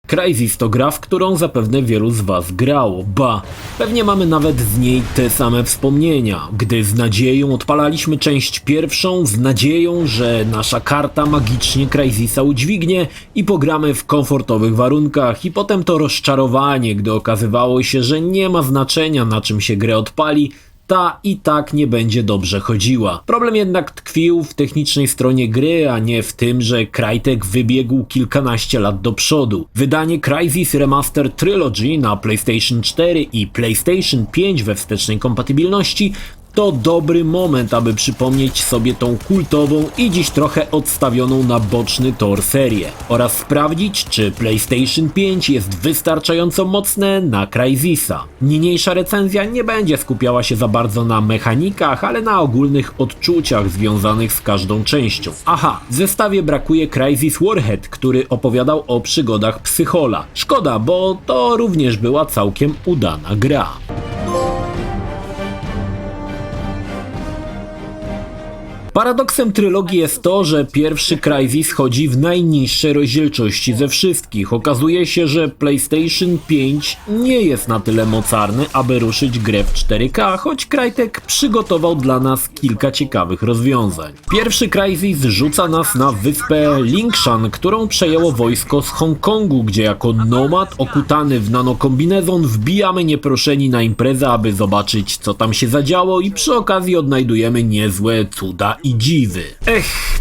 Crysis to gra, w którą zapewne wielu z was grało, ba, pewnie mamy nawet z niej te same wspomnienia, gdy z nadzieją odpalaliśmy część pierwszą, z nadzieją, że nasza karta magicznie Crysisa udźwignie i pogramy w komfortowych warunkach i potem to rozczarowanie, gdy okazywało się, że nie ma znaczenia na czym się grę odpali, ta i tak nie będzie dobrze chodziła. Problem jednak tkwił w technicznej stronie gry, a nie w tym, że Crytek wybiegł kilkanaście lat do przodu. Wydanie Crysis Remastered Trilogy na PlayStation 4 i PlayStation 5 we wstecznej kompatybilności to dobry moment, aby przypomnieć sobie tą kultową i dziś trochę odstawioną na boczny tor serię oraz sprawdzić, czy PlayStation 5 jest wystarczająco mocne na Crysisa. Niniejsza recenzja nie będzie skupiała się za bardzo na mechanikach, ale na ogólnych odczuciach związanych z każdą częścią. Aha, w zestawie brakuje Crysis Warhead, który opowiadał o przygodach Psychola. Szkoda, bo to również była całkiem udana gra. Paradoksem trylogii jest to, że pierwszy Crysis chodzi w najniższej rozdzielczości ze wszystkich. Okazuje się, że PlayStation 5 nie jest na tyle mocarny, aby ruszyć grę w 4K, choć Crytek przygotował dla nas kilka ciekawych rozwiązań. Pierwszy Crysis rzuca nas na wyspę Lingshan, którą przejęło wojsko z Hongkongu, gdzie jako nomad okutany w nanokombinezon wbijamy nieproszeni na imprezę, aby zobaczyć, co tam się zadziało i przy okazji odnajdujemy niezłe cuda i dziwy.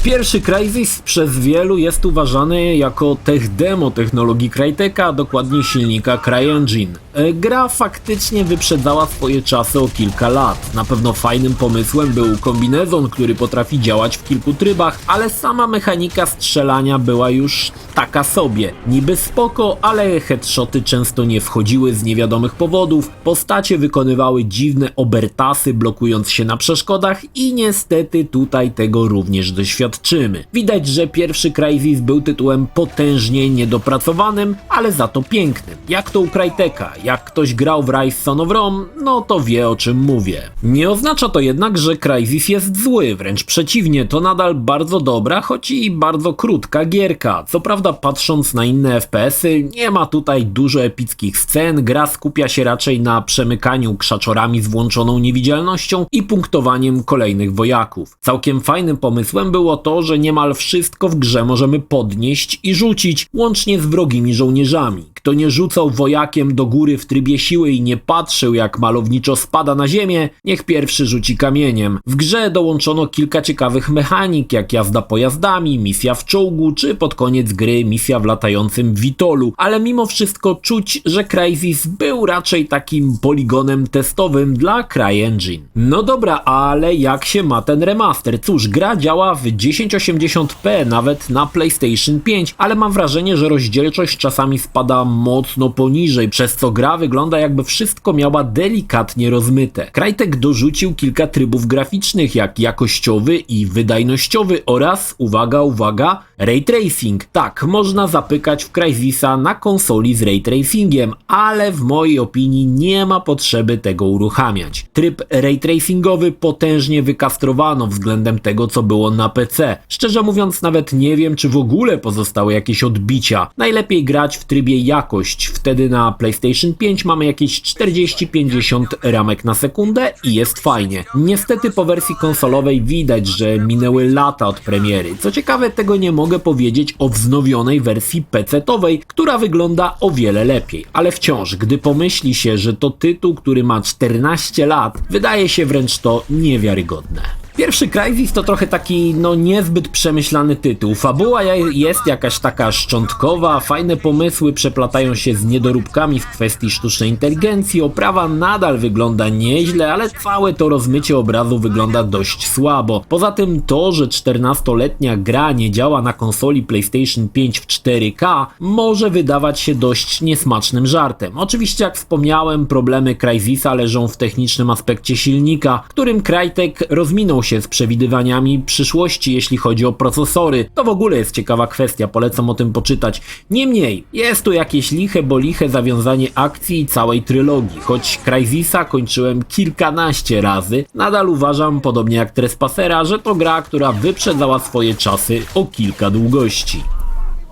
Pierwszy Crysis przez wielu jest uważany jako tech demo technologii Cryteka, a dokładnie silnika CryEngine. Gra faktycznie wyprzedzała swoje czasy o kilka lat. Na pewno fajnym pomysłem był kombinezon, który potrafi działać w kilku trybach, ale sama mechanika strzelania była już taka sobie. Niby spoko, ale headshoty często nie wchodziły z niewiadomych powodów, postacie wykonywały dziwne obertasy, blokując się na przeszkodach i niestety tutaj tego również doświadczymy. Widać, że pierwszy Crysis był tytułem potężnie niedopracowanym, ale za to pięknym. Jak to u Cryteka. Jak ktoś grał w Rise Son of Rome, no to wie, o czym mówię. Nie oznacza to jednak, że Crysis jest zły, wręcz przeciwnie, to nadal bardzo dobra, choć i bardzo krótka gierka. Co prawda, patrząc na inne FPS-y, nie ma tutaj dużo epickich scen, gra skupia się raczej na przemykaniu krzaczorami z włączoną niewidzialnością i punktowaniem kolejnych wojaków. Całkiem fajnym pomysłem było to, że niemal wszystko w grze możemy podnieść i rzucić, łącznie z wrogimi żołnierzami. Kto nie rzucał wojakiem do góry w trybie siły i nie patrzył, jak malowniczo spada na ziemię, niech pierwszy rzuci kamieniem. W grze dołączono kilka ciekawych mechanik, jak jazda pojazdami, misja w czołgu, czy pod koniec gry misja w latającym Vitolu, ale mimo wszystko czuć, że Crysis był raczej takim poligonem testowym dla CryEngine. No dobra, ale jak się ma ten remaster? Cóż, gra działa w 1080p nawet na PlayStation 5, ale mam wrażenie, że rozdzielczość czasami spada mocno poniżej, przez co gra wygląda, jakby wszystko miała delikatnie rozmyte. Crytek dorzucił kilka trybów graficznych, jak jakościowy i wydajnościowy oraz, uwaga, ray tracing. Tak, można zapykać w Crysisa na konsoli z ray tracingiem, ale w mojej opinii nie ma potrzeby tego uruchamiać. Tryb ray tracingowy potężnie wykastrowano względem tego, co było na PC. Szczerze mówiąc, nawet nie wiem, czy w ogóle pozostały jakieś odbicia. Najlepiej grać w trybie jakość, wtedy na PlayStation 5 mamy jakieś 40-50 ramek na sekundę i jest fajnie. Niestety po wersji konsolowej widać, że minęły lata od premiery. Co ciekawe, tego nie mogę powiedzieć o wznowionej wersji PC-towej, która wygląda o wiele lepiej. Ale wciąż, gdy pomyśli się, że to tytuł, który ma 14 lat, wydaje się wręcz to niewiarygodne. Pierwszy Crysis to trochę taki, niezbyt przemyślany tytuł. Fabuła jest jakaś taka szczątkowa, fajne pomysły przeplatają się z niedoróbkami w kwestii sztucznej inteligencji, oprawa nadal wygląda nieźle, ale całe to rozmycie obrazu wygląda dość słabo. Poza tym to, że 14-letnia gra nie działa na konsoli PlayStation 5 w 4K, może wydawać się dość niesmacznym żartem. Oczywiście, jak wspomniałem, problemy Crysisa leżą w technicznym aspekcie silnika, którym Crytek rozminął się z przewidywaniami przyszłości, jeśli chodzi o procesory. To w ogóle jest ciekawa kwestia, polecam o tym poczytać. Niemniej, jest tu jakieś liche zawiązanie akcji i całej trylogii. Choć Crysisa kończyłem kilkanaście razy, nadal uważam, podobnie jak Trespassera, że to gra, która wyprzedzała swoje czasy o kilka długości.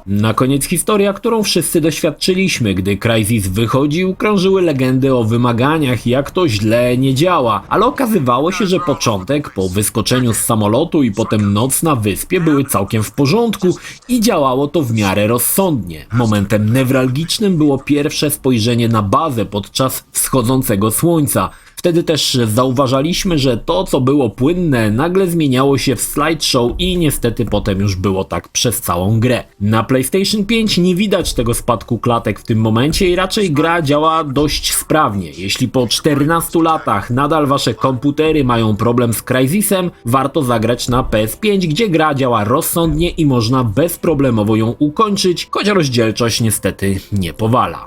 Na koniec historia, którą wszyscy doświadczyliśmy. Gdy Crysis wychodził, krążyły legendy o wymaganiach, jak to źle nie działa, ale okazywało się, że początek po wyskoczeniu z samolotu i potem noc na wyspie były całkiem w porządku i działało to w miarę rozsądnie. Momentem newralgicznym było pierwsze spojrzenie na bazę podczas wschodzącego słońca. Wtedy też zauważaliśmy, że to, co było płynne, nagle zmieniało się w slideshow i niestety potem już było tak przez całą grę. Na PlayStation 5 nie widać tego spadku klatek w tym momencie i raczej gra działa dość sprawnie. Jeśli po 14 latach nadal wasze komputery mają problem z Crysisem, warto zagrać na PS5, gdzie gra działa rozsądnie i można bezproblemowo ją ukończyć, choć rozdzielczość niestety nie powala.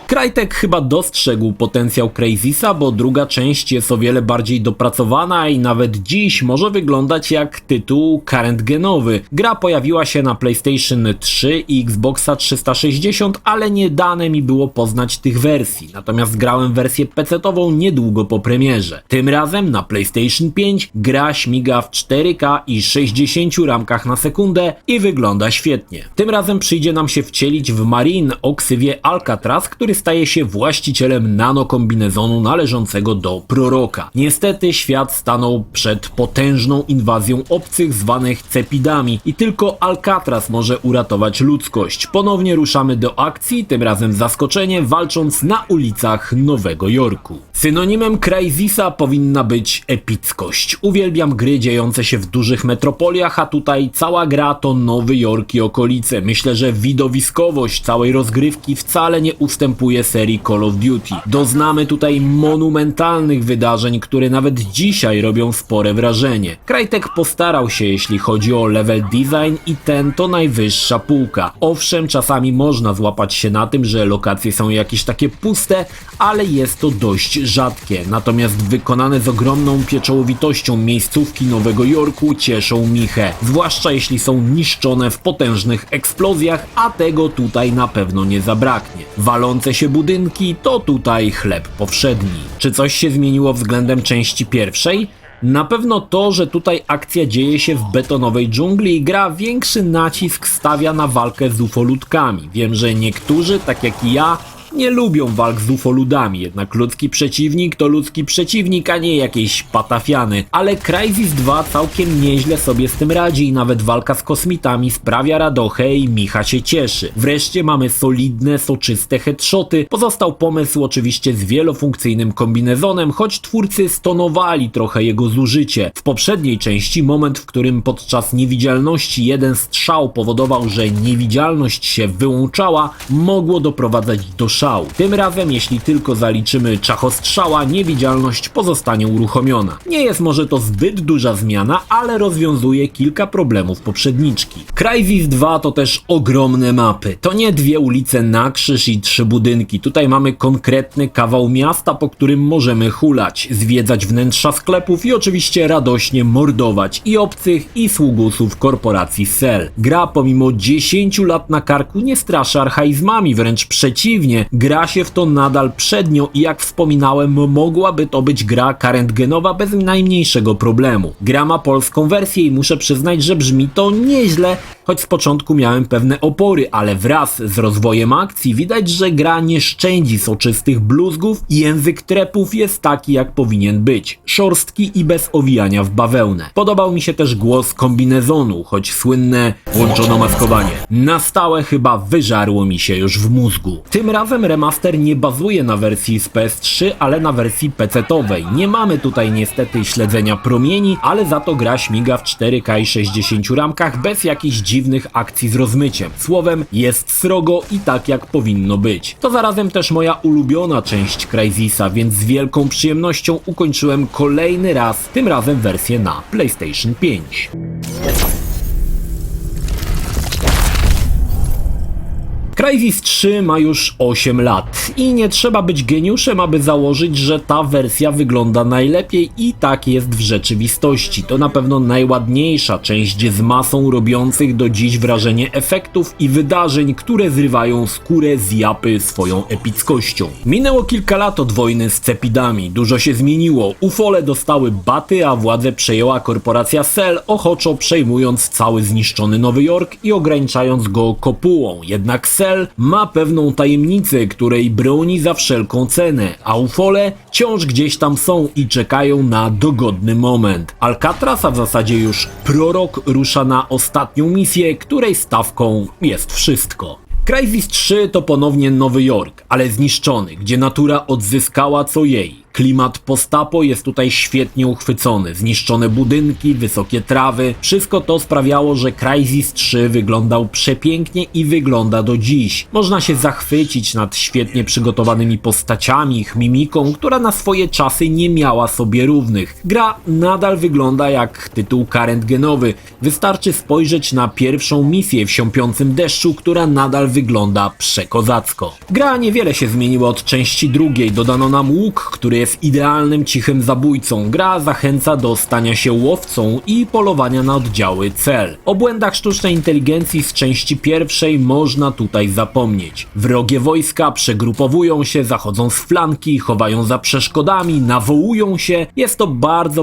Crytek chyba dostrzegł potencjał Crysisa, bo druga część jest o wiele bardziej dopracowana i nawet dziś może wyglądać jak tytuł current genowy. Gra pojawiła się na PlayStation 3 i Xboxa 360, ale nie dane mi było poznać tych wersji, natomiast grałem wersję PC-tową niedługo po premierze. Tym razem na PlayStation 5 gra śmiga w 4K i 60 ramkach na sekundę i wygląda świetnie. Tym razem przyjdzie nam się wcielić w Marine o ksywie Alcatraz, który staje się właścicielem nanokombinezonu należącego do proroka. Niestety świat stanął przed potężną inwazją obcych zwanych cepidami i tylko Alcatraz może uratować ludzkość. Ponownie ruszamy do akcji, tym razem zaskoczenie, walcząc na ulicach Nowego Jorku. Synonimem Crysisa powinna być epickość. Uwielbiam gry dziejące się w dużych metropoliach, a tutaj cała gra to Nowy Jork i okolice. Myślę, że widowiskowość całej rozgrywki wcale nie ustępuje serii Call of Duty. Doznamy tutaj monumentalnych wydarzeń, które nawet dzisiaj robią spore wrażenie. Crytek postarał się, jeśli chodzi o level design i ten to najwyższa półka. Owszem, czasami można złapać się na tym, że lokacje są jakieś takie puste, ale jest to dość rzadkie. Natomiast wykonane z ogromną pieczołowitością miejscówki Nowego Jorku cieszą michę. Zwłaszcza jeśli są niszczone w potężnych eksplozjach, a tego tutaj na pewno nie zabraknie. Walące się budynki to tutaj chleb powszedni. Czy coś się zmieniło względem części pierwszej? Na pewno to, że tutaj akcja dzieje się w betonowej dżungli i gra większy nacisk stawia na walkę z ufoludkami. Wiem, że niektórzy, tak jak i ja, nie lubią walk z ufoludami, jednak ludzki przeciwnik to ludzki przeciwnik, a nie jakieś patafiany. Ale Crysis 2 całkiem nieźle sobie z tym radzi i nawet walka z kosmitami sprawia radochę i Micha się cieszy. Wreszcie mamy solidne, soczyste headshoty. Pozostał pomysł oczywiście z wielofunkcyjnym kombinezonem, choć twórcy stonowali trochę jego zużycie. W poprzedniej części moment, w którym podczas niewidzialności jeden strzał powodował, że niewidzialność się wyłączała, mogło doprowadzać do szału. Tym razem, jeśli tylko zaliczymy czachostrzała, niewidzialność pozostanie uruchomiona. Nie jest może to zbyt duża zmiana, ale rozwiązuje kilka problemów poprzedniczki. Crysis 2 to też ogromne mapy. To nie dwie ulice na krzyż i 3 budynki. Tutaj mamy konkretny kawał miasta, po którym możemy hulać, zwiedzać wnętrza sklepów i oczywiście radośnie mordować i obcych, i sługusów korporacji Cell. Gra pomimo 10 lat na karku nie straszy archaizmami, wręcz przeciwnie. Gra się w to nadal przednio i jak wspominałem, mogłaby to być gra current genowa bez najmniejszego problemu. Gra ma polską wersję i muszę przyznać, że brzmi to nieźle, choć z początku miałem pewne opory, ale wraz z rozwojem akcji widać, że gra nie szczędzi soczystych bluzgów i język trepów jest taki, jak powinien być. Szorstki i bez owijania w bawełnę. Podobał mi się też głos kombinezonu, choć słynne włączono maskowanie. Na stałe chyba wyżarło mi się już w mózgu. Tym razem remaster nie bazuje na wersji z PS3, ale na wersji PC-towej. Nie mamy tutaj niestety śledzenia promieni, ale za to gra śmiga w 4K i 60 ramkach bez jakichś dziwnych akcji z rozmyciem. Słowem, jest srogo i tak jak powinno być. To zarazem też moja ulubiona część Crysisa, więc z wielką przyjemnością ukończyłem kolejny raz, tym razem wersję na PlayStation 5. Crysis 3 ma już 8 lat i nie trzeba być geniuszem, aby założyć, że ta wersja wygląda najlepiej i tak jest w rzeczywistości. To na pewno najładniejsza część z masą robiących do dziś wrażenie efektów i wydarzeń, które zrywają skórę z japy swoją epickością. Minęło kilka lat od wojny z Cepidami, dużo się zmieniło, ufole dostały baty, a władzę przejęła korporacja Cell, ochoczo przejmując cały zniszczony Nowy Jork i ograniczając go kopułą. Jednak Cell ma pewną tajemnicę, której broni za wszelką cenę, a ufole wciąż gdzieś tam są i czekają na dogodny moment. Alcatraz, a w zasadzie już prorok, rusza na ostatnią misję, której stawką jest wszystko. Crysis 3 to ponownie Nowy Jork, ale zniszczony, gdzie natura odzyskała co jej. Klimat post-apo jest tutaj świetnie uchwycony, zniszczone budynki, wysokie trawy, wszystko to sprawiało, że Crysis 3 wyglądał przepięknie i wygląda do dziś. Można się zachwycić nad świetnie przygotowanymi postaciami, ich mimiką, która na swoje czasy nie miała sobie równych. Gra nadal wygląda jak tytuł current-genowy, wystarczy spojrzeć na pierwszą misję w siąpiącym deszczu, która nadal wygląda przekozacko. Gra niewiele się zmieniła od części drugiej, dodano nam łuk, który jest idealnym cichym zabójcą. Gra zachęca do stania się łowcą i polowania na oddziały Cell. O błędach sztucznej inteligencji z części pierwszej można tutaj zapomnieć. Wrogie wojska przegrupowują się, zachodzą z flanki, chowają za przeszkodami, nawołują się. Jest to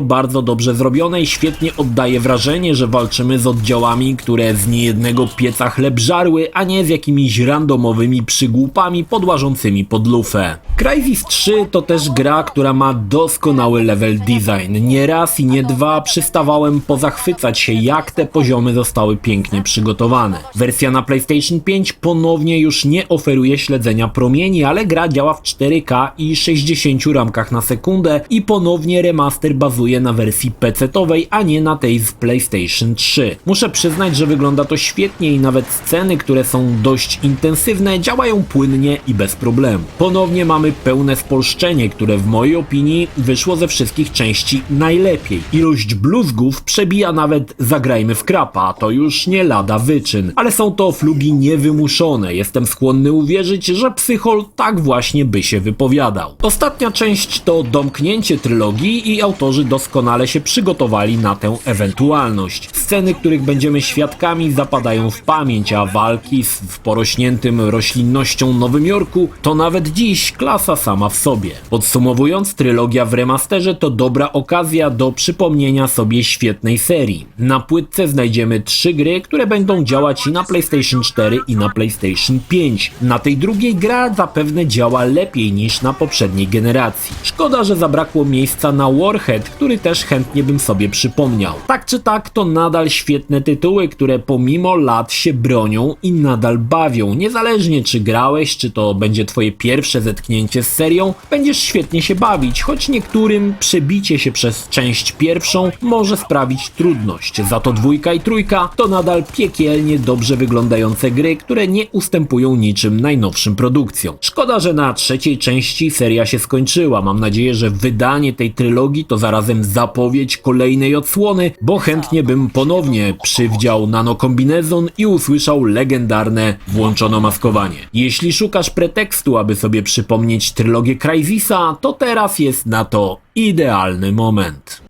bardzo dobrze zrobione i świetnie oddaje wrażenie, że walczymy z oddziałami, które z niejednego pieca chleb żarły, a nie z jakimiś randomowymi przygłupami podłażącymi pod lufę. Crysis 3 to też gra, która ma doskonały level design. Nie raz i nie dwa przystawałem pozachwycać się, jak te poziomy zostały pięknie przygotowane. Wersja na PlayStation 5 ponownie już nie oferuje śledzenia promieni, ale gra działa w 4K i 60 ramkach na sekundę i ponownie remaster bazuje na wersji PC-towej, a nie na tej z PlayStation 3. Muszę przyznać, że wygląda to świetnie i nawet sceny, które są dość intensywne, działają płynnie i bez problemu. Ponownie mamy pełne spolszczenie, które w mojej opinii wyszło ze wszystkich części najlepiej. Ilość bluzgów przebija nawet Zagrajmy w krapa, a to już nie lada wyczyn. Ale są to flugi niewymuszone. Jestem skłonny uwierzyć, że Psychol tak właśnie by się wypowiadał. Ostatnia część to domknięcie trylogii i autorzy doskonale się przygotowali na tę ewentualność. Sceny, których będziemy świadkami, zapadają w pamięć, a walki w porośniętym roślinnością Nowym Jorku to nawet dziś klasa sama w sobie. Podsumowując, trylogia w remasterze to dobra okazja do przypomnienia sobie świetnej serii. Na płytce znajdziemy 3 gry, które będą działać i na PlayStation 4 i na PlayStation 5. Na tej drugiej gra zapewne działa lepiej niż na poprzedniej generacji. Szkoda, że zabrakło miejsca na Warhead, który też chętnie bym sobie przypomniał. Tak czy tak, to nadal świetne tytuły, które pomimo lat się bronią i nadal bawią. Niezależnie czy grałeś, czy to będzie twoje pierwsze zetknięcie z serią, będziesz świetnie się bawić, choć niektórym przebicie się przez część pierwszą może sprawić trudność. Za to 2 i 3 to nadal piekielnie dobrze wyglądające gry, które nie ustępują niczym najnowszym produkcjom. Szkoda, że na 3 części seria się skończyła. Mam nadzieję, że wydanie tej trylogii to zarazem zapowiedź kolejnej odsłony, bo chętnie bym ponownie przywdział nanokombinezon i usłyszał legendarne włączono maskowanie. Jeśli szukasz pretekstu, aby sobie przypomnieć trylogię Crysisa, to teraz jest na to idealny moment.